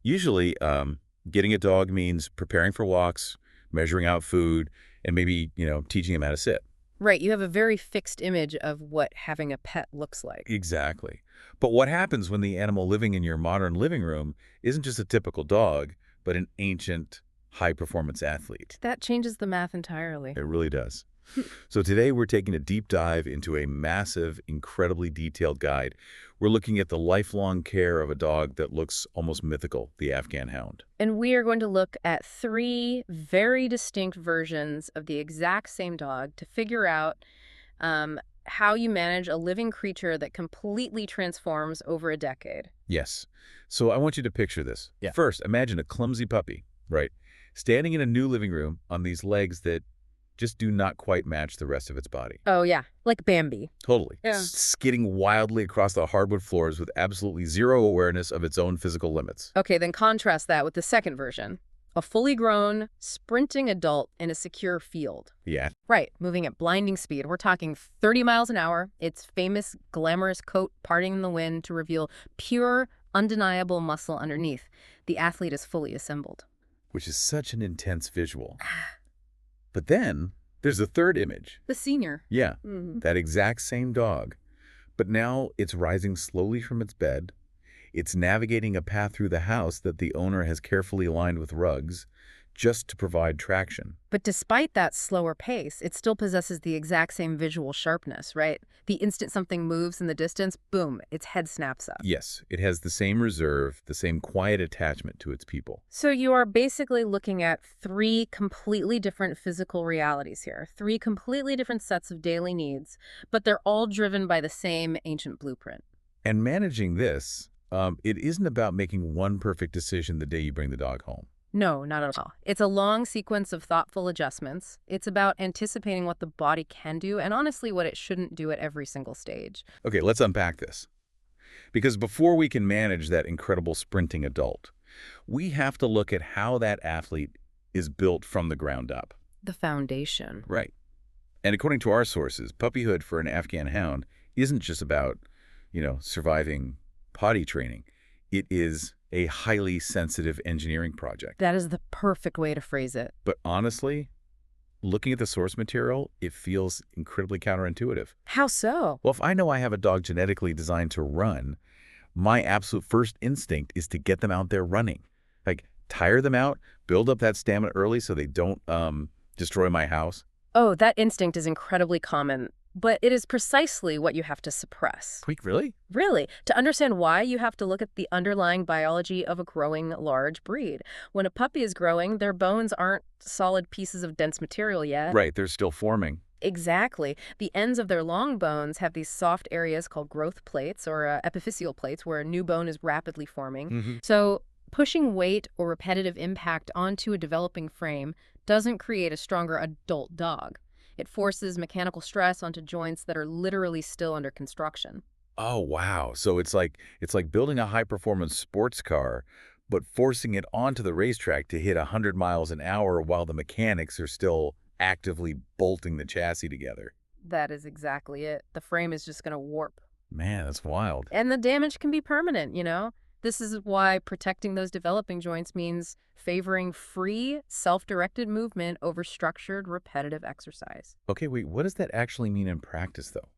Usually, getting a dog means preparing for walks, measuring out food, and maybe, teaching him how to sit. Right, you have a very fixed image of what having a pet looks like. Exactly. But what happens when the animal living in your modern living room isn't just a typical dog, but an ancient, high-performance athlete? That changes the math entirely. It really does. So today we're taking a deep dive into a massive, incredibly detailed guide. We're looking at the lifelong care of a dog that looks almost mythical, the Afghan Hound. And we are going to look at three very distinct versions of the exact same dog to figure out how you manage a living creature that completely transforms over a decade. Yes. So I want you to picture this. Yeah. First, imagine a clumsy puppy, right? Standing in a new living room on these legs that just do not quite match the rest of its body. Oh, yeah, like Bambi. Totally. Yeah. Skidding wildly across the hardwood floors with absolutely zero awareness of its own physical limits. Okay, then contrast that with the second version. A fully grown, sprinting adult in a secure field. Yeah. Right, moving at blinding speed. We're talking 30 miles an hour. Its famous, glamorous coat parting in the wind to reveal pure, undeniable muscle underneath. The athlete is fully assembled. Which is such an intense visual. But then there's a third image. The senior. Yeah, Mm-hmm. that exact same dog. But now it's rising slowly from its bed. It's navigating a path through the house that the owner has carefully lined with rugs just to provide traction. But despite that slower pace, it still possesses the exact same visual sharpness, right? The instant something moves in the distance, boom, its head snaps up. Yes, it has the same reserve, the same quiet attachment to its people. So you are basically looking at three completely different physical realities here, three completely different sets of daily needs, but they're all driven by the same ancient blueprint. And managing this, it isn't about making one perfect decision the day you bring the dog home. No, not at all. It's a long sequence of thoughtful adjustments. It's about anticipating what the body can do and honestly what it shouldn't do at every single stage. Okay, let's unpack this. Because before we can manage that incredible sprinting adult, we have to look at how that athlete is built from the ground up. The foundation. Right. And according to our sources, puppyhood for an Afghan hound isn't just about, surviving potty training. It is a highly sensitive engineering project. That is the perfect way to phrase it. But honestly, looking at the source material, it feels incredibly counterintuitive. How so? Well, if I know I have a dog genetically designed to run, my absolute first instinct is to get them out there running. Like, tire them out, build up that stamina early so they don't destroy my house. Oh, that instinct is incredibly common, but it is precisely what you have to suppress. Wait, really? Really, to understand why, you have to look at the underlying biology of a growing large breed. When a puppy is growing, their bones aren't solid pieces of dense material yet. Right, they're still forming. Exactly. The ends of their long bones have these soft areas called growth plates or epiphyseal plates where a new bone is rapidly forming. So pushing weight or repetitive impact onto a developing frame doesn't create a stronger adult dog. It forces mechanical stress onto joints that are literally still under construction. Oh, wow. So it's like building a high-performance sports car, but forcing it onto the racetrack to hit 100 miles an hour while the mechanics are still actively bolting the chassis together. That is exactly it. The frame is just going to warp. Man, that's wild. And the damage can be permanent, This is why protecting those developing joints means favoring free, self-directed movement over structured, repetitive exercise. Okay, wait, what does that actually mean in practice, though?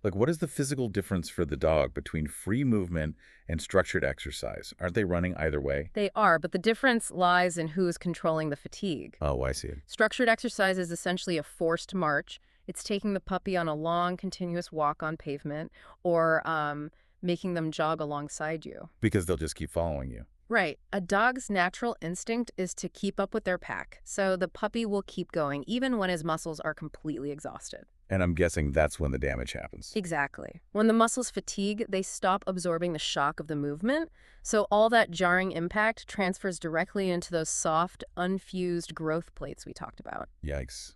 Like, what is the physical difference for the dog between free movement and structured exercise? Aren't they running either way? They are, but the difference lies in who is controlling the fatigue. Oh, I see. Structured exercise is essentially a forced march. It's taking the puppy on a long, continuous walk on pavement or making them jog alongside you. Because they'll just keep following you. Right. A dog's natural instinct is to keep up with their pack, so the puppy will keep going even when his muscles are completely exhausted. And I'm guessing that's when the damage happens. Exactly. When the muscles fatigue, they stop absorbing the shock of the movement, so all that jarring impact transfers directly into those soft, unfused growth plates we talked about. Yikes.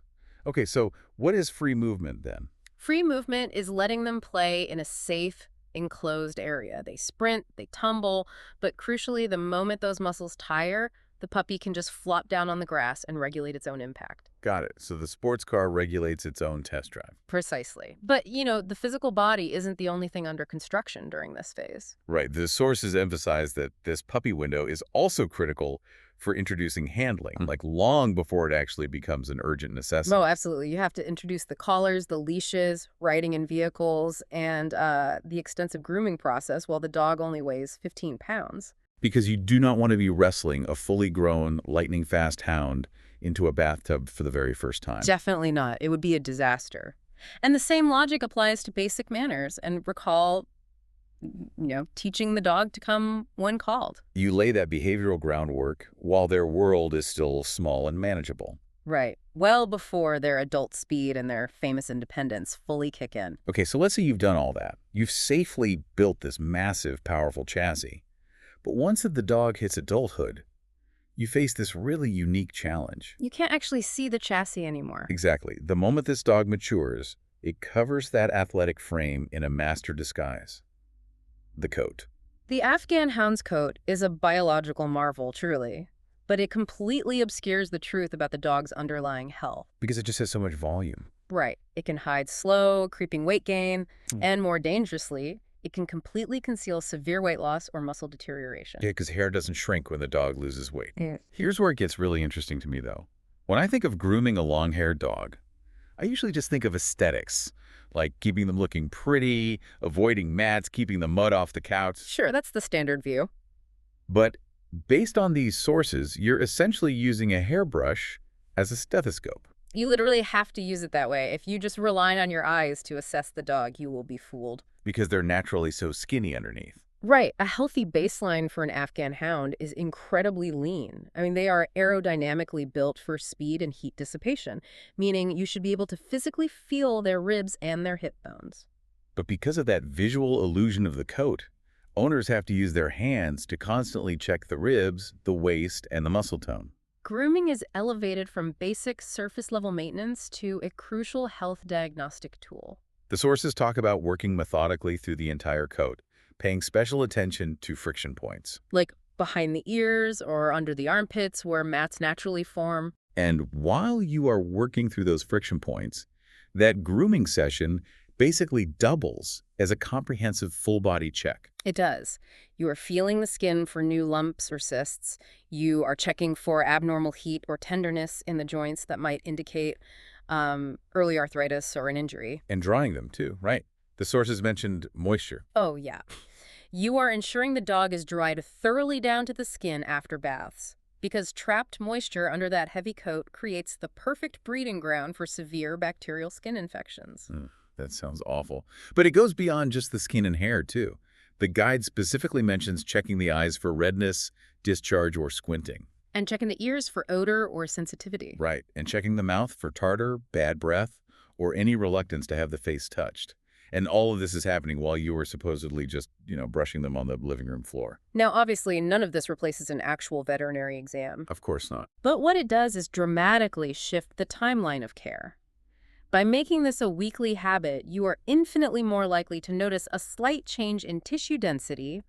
Okay, so what is free movement then? Free movement is letting them play in a safe, enclosed area. They sprint, they tumble, but crucially, the moment those muscles tire, The puppy can just flop down on the grass and regulate its own impact. Got it. So the sports car regulates its own test drive. Precisely. But, the physical body isn't the only thing under construction during this phase. Right. The sources emphasize that this puppy window is also critical for introducing handling, like long before it actually becomes an urgent necessity. Oh, absolutely. You have to introduce the collars, the leashes, riding in vehicles, and the extensive grooming process while the dog only weighs 15 pounds. Because you do not want to be wrestling a fully grown, lightning-fast hound into a bathtub for the very first time. Definitely not. It would be a disaster. And the same logic applies to basic manners. And recall, teaching the dog to come when called. You lay that behavioral groundwork while their world is still small and manageable. Right. Well before their adult speed and their famous independence fully kick in. Okay, so let's say you've done all that. You've safely built this massive, powerful chassis. But once the dog hits adulthood, you face this really unique challenge. You can't actually see the chassis anymore. Exactly. The moment this dog matures, it covers that athletic frame in a master disguise. The coat. The Afghan Hound's coat is a biological marvel, truly. But it completely obscures the truth about the dog's underlying health. Because it just has so much volume. Right. It can hide slow, creeping weight gain, and more dangerously, it can completely conceal severe weight loss or muscle deterioration. Yeah, because hair doesn't shrink when the dog loses weight. Yeah. Here's where it gets really interesting to me, though. When I think of grooming a long-haired dog, I usually just think of aesthetics, like keeping them looking pretty, avoiding mats, keeping the mud off the couch. Sure, that's the standard view. But based on these sources, you're essentially using a hairbrush as a stethoscope. You literally have to use it that way. If you just rely on your eyes to assess the dog, you will be fooled. Because they're naturally so skinny underneath. Right. A healthy baseline for an Afghan hound is incredibly lean. I mean, they are aerodynamically built for speed and heat dissipation, meaning you should be able to physically feel their ribs and their hip bones. But because of that visual illusion of the coat, owners have to use their hands to constantly check the ribs, the waist, and the muscle tone. Grooming is elevated from basic surface-level maintenance to a crucial health diagnostic tool. The sources talk about working methodically through the entire coat, paying special attention to friction points. Like behind the ears or under the armpits where mats naturally form. And while you are working through those friction points, that grooming session basically doubles as a comprehensive full-body check. It does. You are feeling the skin for new lumps or cysts. You are checking for abnormal heat or tenderness in the joints that might indicate early arthritis or an injury. And drying them, too, right? The sources mentioned moisture. Oh, yeah. You are ensuring the dog is dried thoroughly down to the skin after baths, because trapped moisture under that heavy coat creates the perfect breeding ground for severe bacterial skin infections. That sounds awful. But it goes beyond just the skin and hair, too. The guide specifically mentions checking the eyes for redness, discharge, or squinting. And checking the ears for odor or sensitivity. Right, and checking the mouth for tartar, bad breath, or any reluctance to have the face touched. And all of this is happening while you are supposedly just, brushing them on the living room floor. Now, obviously, none of this replaces an actual veterinary exam. Of course not. But what it does is dramatically shift the timeline of care. By making this a weekly habit, you are infinitely more likely to notice a slight change in tissue density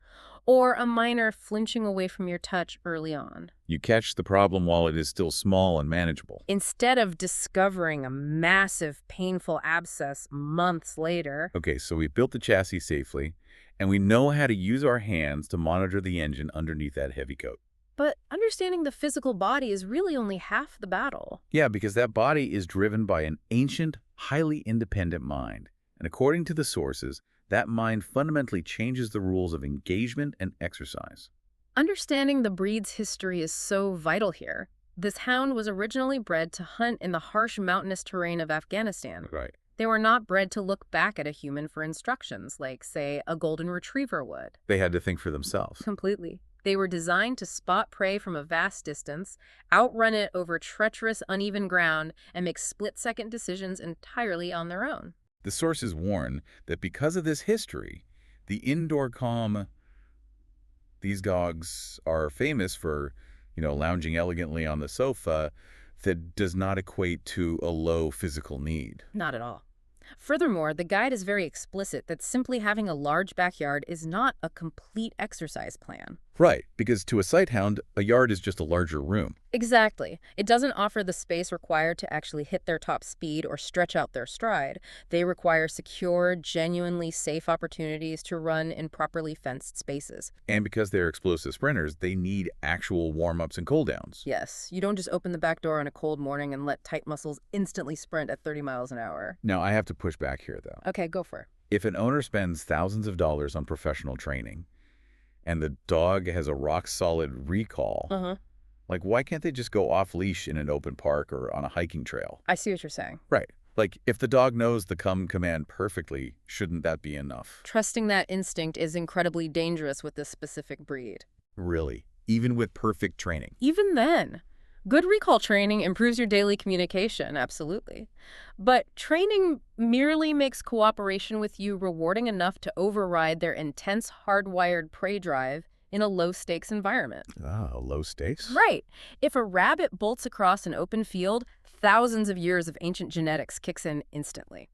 or a minor flinching away from your touch early on. You catch the problem while it is still small and manageable. Instead of discovering a massive, painful abscess months later. Okay, so we built the chassis safely, and we know how to use our hands to monitor the engine underneath that heavy coat. But understanding the physical body is really only half the battle. Yeah, because that body is driven by an ancient, highly independent mind. And according to the sources, that mind fundamentally changes the rules of engagement and exercise. Understanding the breed's history is so vital here. This hound was originally bred to hunt in the harsh mountainous terrain of Afghanistan. Right. They were not bred to look back at a human for instructions, like, say, a golden retriever would. They had to think for themselves. Completely. They were designed to spot prey from a vast distance, outrun it over treacherous, uneven ground, and make split-second decisions entirely on their own. The sources warn that because of this history, the indoor calm, these dogs are famous for, lounging elegantly on the sofa, that does not equate to a low physical need. Not at all. Furthermore, the guide is very explicit that simply having a large backyard is not a complete exercise plan. Right, because to a sighthound, a yard is just a larger room. Exactly. It doesn't offer the space required to actually hit their top speed or stretch out their stride. They require secure, genuinely safe opportunities to run in properly fenced spaces. And because they're explosive sprinters, they need actual warm-ups and cool-downs. Yes, you don't just open the back door on a cold morning and let tight muscles instantly sprint at 30 miles an hour. Now, I have to push back here, though. Okay, go for it. If an owner spends thousands of dollars on professional training and the dog has a rock-solid recall, Uh-huh. like, why can't they just go off-leash in an open park or on a hiking trail? I see what you're saying. Right. Like, if the dog knows the come command perfectly, shouldn't that be enough? Trusting that instinct is incredibly dangerous with this specific breed. Really? Even with perfect training? Even then, good recall training improves your daily communication, absolutely. But training merely makes cooperation with you rewarding enough to override their intense hardwired prey drive in a low-stakes environment. Ah, low stakes? Right. If a rabbit bolts across an open field, thousands of years of ancient genetics kicks in instantly.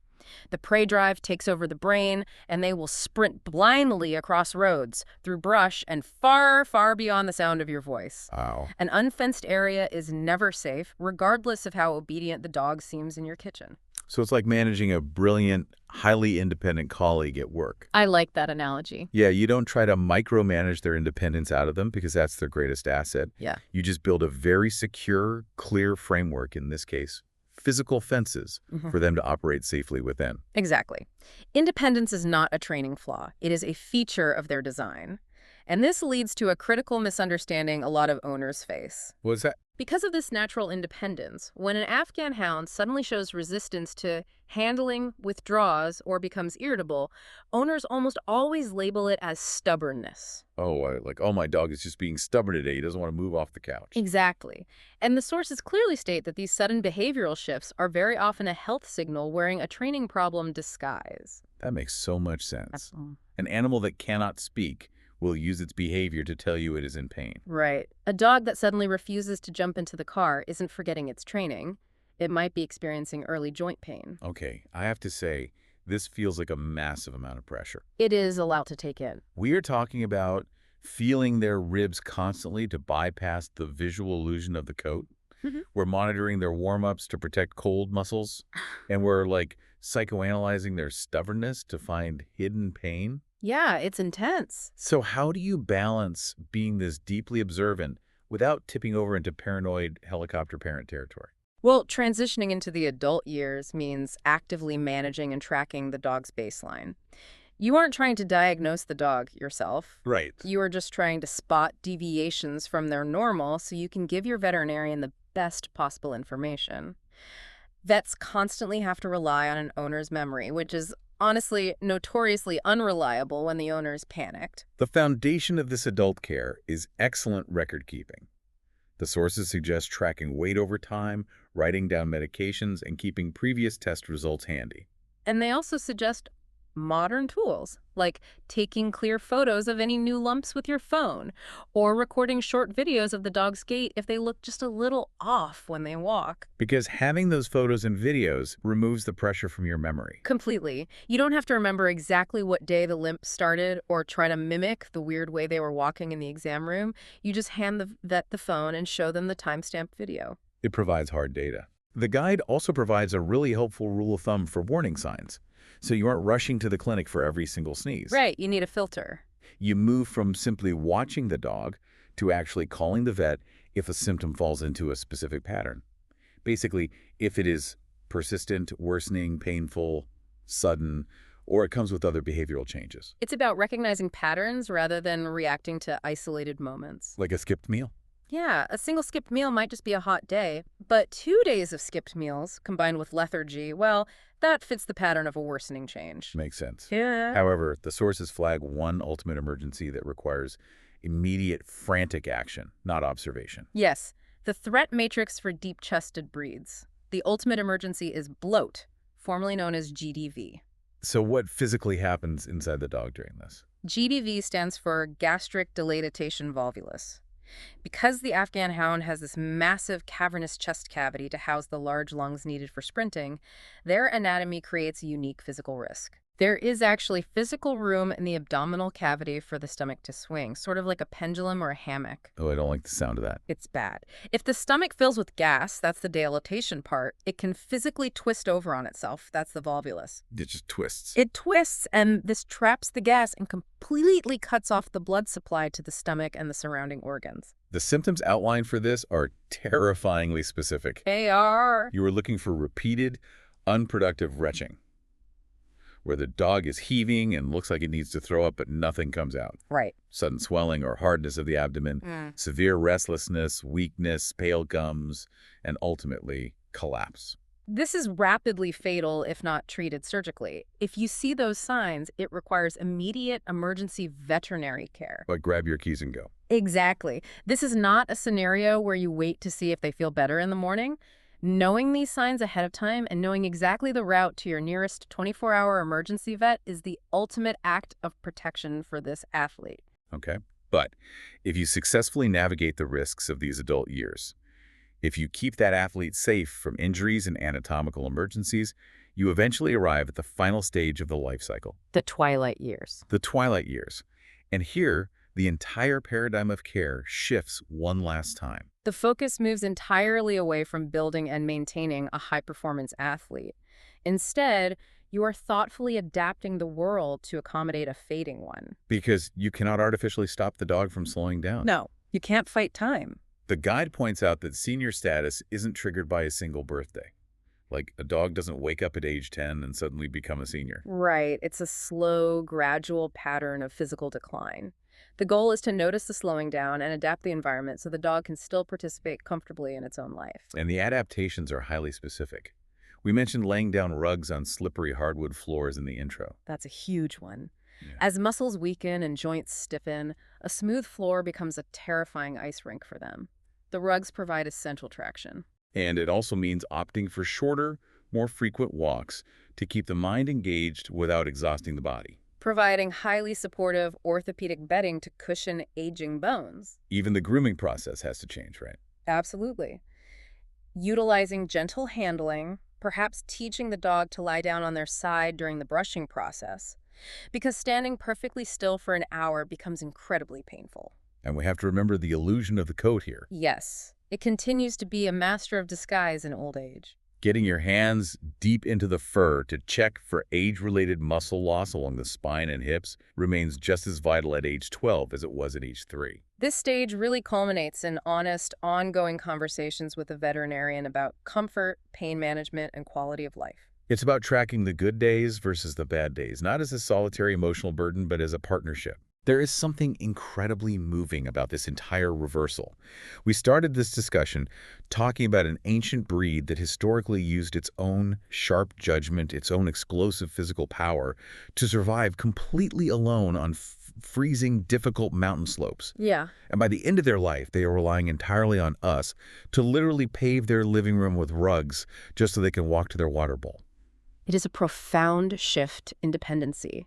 The prey drive takes over the brain, and they will sprint blindly across roads, through brush, and far, far beyond the sound of your voice. Wow. An unfenced area is never safe, regardless of how obedient the dog seems in your kitchen. So it's like managing a brilliant, highly independent colleague at work. I like that analogy. Yeah, you don't try to micromanage their independence out of them because that's their greatest asset. Yeah. You just build a very secure, clear framework, in this case, physical fences, for them to operate safely within. Exactly. Independence is not a training flaw. It is a feature of their design. And this leads to a critical misunderstanding a lot of owners face. What's that? Because of this natural independence, when an Afghan hound suddenly shows resistance to handling, withdraws, or becomes irritable, owners almost always label it as stubbornness. Oh, like, oh, my dog is just being stubborn today. He doesn't want to move off the couch. Exactly. And the sources clearly state that these sudden behavioral shifts are very often a health signal wearing a training problem disguise. That makes so much sense. Absolutely. An animal that cannot speak will use its behavior to tell you it is in pain. Right. A dog that suddenly refuses to jump into the car isn't forgetting its training. It might be experiencing early joint pain. Okay, I have to say, this feels like a massive amount of pressure. It is a lot to take in. We are talking about feeling their ribs constantly to bypass the visual illusion of the coat. We're monitoring their warm-ups to protect cold muscles. And we're, like, psychoanalyzing their stubbornness to find hidden pain. Yeah, it's intense. So how do you balance being this deeply observant without tipping over into paranoid helicopter parent territory? Well, transitioning into the adult years means actively managing and tracking the dog's baseline. You aren't trying to diagnose the dog yourself. Right. You are just trying to spot deviations from their normal so you can give your veterinarian the best possible information. Vets constantly have to rely on an owner's memory, which is honestly notoriously unreliable when the owner's panicked. The foundation of this adult care is excellent record keeping. The sources suggest tracking weight over time, writing down medications, and keeping previous test results handy. And they also suggest modern tools, like taking clear photos of any new lumps with your phone, or recording short videos of the dog's gait if they look just a little off when they walk. Because having those photos and videos removes the pressure from your memory. Completely. You don't have to remember exactly what day the limp started or try to mimic the weird way they were walking in the exam room. You just hand the vet the phone and show them the timestamped video. It provides hard data. The guide also provides a really helpful rule of thumb for warning signs, so you aren't rushing to the clinic for every single sneeze. Right, you need a filter. You move from simply watching the dog to actually calling the vet if a symptom falls into a specific pattern. Basically, if it is persistent, worsening, painful, sudden, or it comes with other behavioral changes. It's about recognizing patterns rather than reacting to isolated moments. Like a skipped meal. Yeah, a single skipped meal might just be a hot day, but 2 days of skipped meals, combined with lethargy, well, that fits the pattern of a worsening change. Makes sense. Yeah. However, the sources flag one ultimate emergency that requires immediate, frantic action, not observation. Yes, the threat matrix for deep-chested breeds. The ultimate emergency is bloat, formerly known as GDV. So what physically happens inside the dog during this? GDV stands for gastric dilatation volvulus. Because the Afghan Hound has this massive cavernous chest cavity to house the large lungs needed for sprinting, their anatomy creates a unique physical risk. There is actually physical room in the abdominal cavity for the stomach to swing, sort of like a pendulum or a hammock. Oh, I don't like the sound of that. It's bad. If the stomach fills with gas, that's the dilatation part, it can physically twist over on itself. That's the volvulus. It just twists. It twists, and this traps the gas and completely cuts off the blood supply to the stomach and the surrounding organs. The symptoms outlined for this are terrifyingly specific. They are. You are looking for repeated, unproductive retching, where the dog is heaving and looks like it needs to throw up, but nothing comes out. Right. Sudden swelling or hardness of the abdomen, severe restlessness, weakness, pale gums, and ultimately collapse. This is rapidly fatal if not treated surgically. If you see those signs, it requires immediate emergency veterinary care. But grab your keys and go. Exactly. This is not a scenario where you wait to see if they feel better in the morning. Knowing these signs ahead of time and knowing exactly the route to your nearest 24-hour emergency vet is the ultimate act of protection for this athlete. Okay? But if you successfully navigate the risks of these adult years, if you keep that athlete safe from injuries and anatomical emergencies, you eventually arrive at the final stage of the life cycle. The twilight years. The twilight years. And here, the entire paradigm of care shifts one last time. The focus moves entirely away from building and maintaining a high-performance athlete. Instead, you are thoughtfully adapting the world to accommodate a fading one. Because you cannot artificially stop the dog from slowing down. No, you can't fight time. The guide points out that senior status isn't triggered by a single birthday. Like, a dog doesn't wake up at age 10 and suddenly become a senior. Right. It's a slow, gradual pattern of physical decline. The goal is to notice the slowing down and adapt the environment so the dog can still participate comfortably in its own life. And the adaptations are highly specific. We mentioned laying down rugs on slippery hardwood floors in the intro. That's a huge one. Yeah. As muscles weaken and joints stiffen, a smooth floor becomes a terrifying ice rink for them. The rugs provide essential traction. And it also means opting for shorter, more frequent walks to keep the mind engaged without exhausting the body. Providing highly supportive orthopedic bedding to cushion aging bones. Even the grooming process has to change, right? Absolutely. Utilizing gentle handling, perhaps teaching the dog to lie down on their side during the brushing process, because standing perfectly still for an hour becomes incredibly painful. And we have to remember the illusion of the coat here. Yes, it continues to be a master of disguise in old age. Getting your hands deep into the fur to check for age-related muscle loss along the spine and hips remains just as vital at age 12 as it was at age 3. This stage really culminates in honest, ongoing conversations with a veterinarian about comfort, pain management, and quality of life. It's about tracking the good days versus the bad days, not as a solitary emotional burden, but as a partnership. There is something incredibly moving about this entire reversal. We started this discussion talking about an ancient breed that historically used its own sharp judgment, its own explosive physical power to survive completely alone on freezing, difficult mountain slopes. Yeah. And by the end of their life, they are relying entirely on us to literally pave their living room with rugs just so they can walk to their water bowl. It is a profound shift in dependency.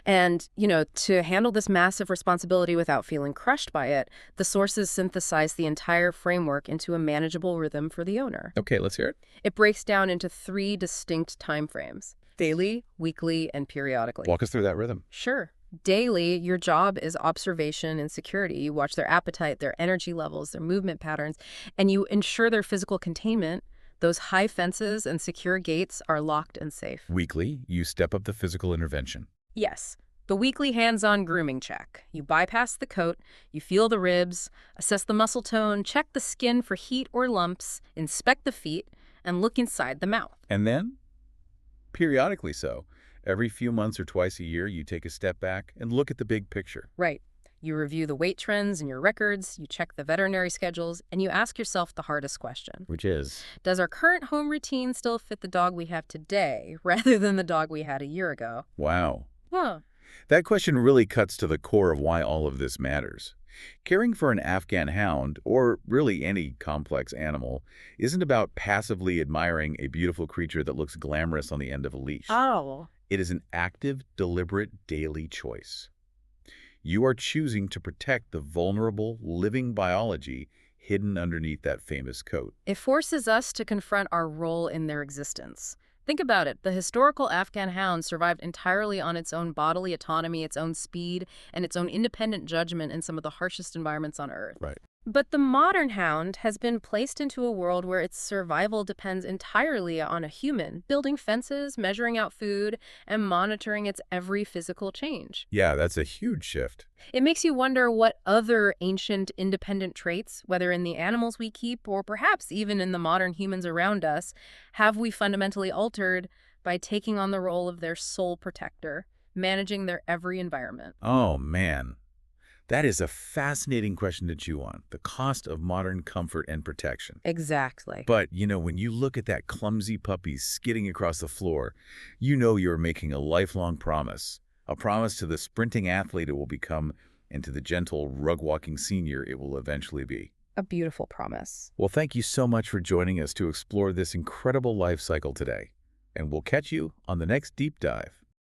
And, to handle this massive responsibility without feeling crushed by it, the sources synthesize the entire framework into a manageable rhythm for the owner. Okay, let's hear it. It breaks down into 3 distinct time frames: daily, weekly, and periodically. Walk us through that rhythm. Sure. Daily, your job is observation and security. You watch their appetite, their energy levels, their movement patterns, and you ensure their physical containment. Those high fences and secure gates are locked and safe. Weekly, you step up the physical intervention. Yes. The weekly hands-on grooming check. You bypass the coat, you feel the ribs, assess the muscle tone, check the skin for heat or lumps, inspect the feet, and look inside the mouth. And then, periodically so, every few months or twice a year, you take a step back and look at the big picture. Right. You review the weight trends in your records, you check the veterinary schedules, and you ask yourself the hardest question. Which is? Does our current home routine still fit the dog we have today, rather than the dog we had a year ago? Wow. Huh. That question really cuts to the core of why all of this matters. Caring for an Afghan hound, or really any complex animal, isn't about passively admiring a beautiful creature that looks glamorous on the end of a leash. Oh. It is an active, deliberate, daily choice. You are choosing to protect the vulnerable, living biology hidden underneath that famous coat. It forces us to confront our role in their existence. Think about it. The historical Afghan hound survived entirely on its own bodily autonomy, its own speed, and its own independent judgment in some of the harshest environments on Earth. Right. But the modern hound has been placed into a world where its survival depends entirely on a human, building fences, measuring out food, and monitoring its every physical change. Yeah, that's a huge shift. It makes you wonder what other ancient independent traits, whether in the animals we keep or perhaps even in the modern humans around us, have we fundamentally altered by taking on the role of their sole protector, managing their every environment. Oh, man. That is a fascinating question to chew on, the cost of modern comfort and protection. Exactly. But, when you look at that clumsy puppy skidding across the floor, you know you're making a lifelong promise. A promise to the sprinting athlete it will become and to the gentle, rug-walking senior it will eventually be. A beautiful promise. Well, thank you so much for joining us to explore this incredible life cycle today. And we'll catch you on the next deep dive.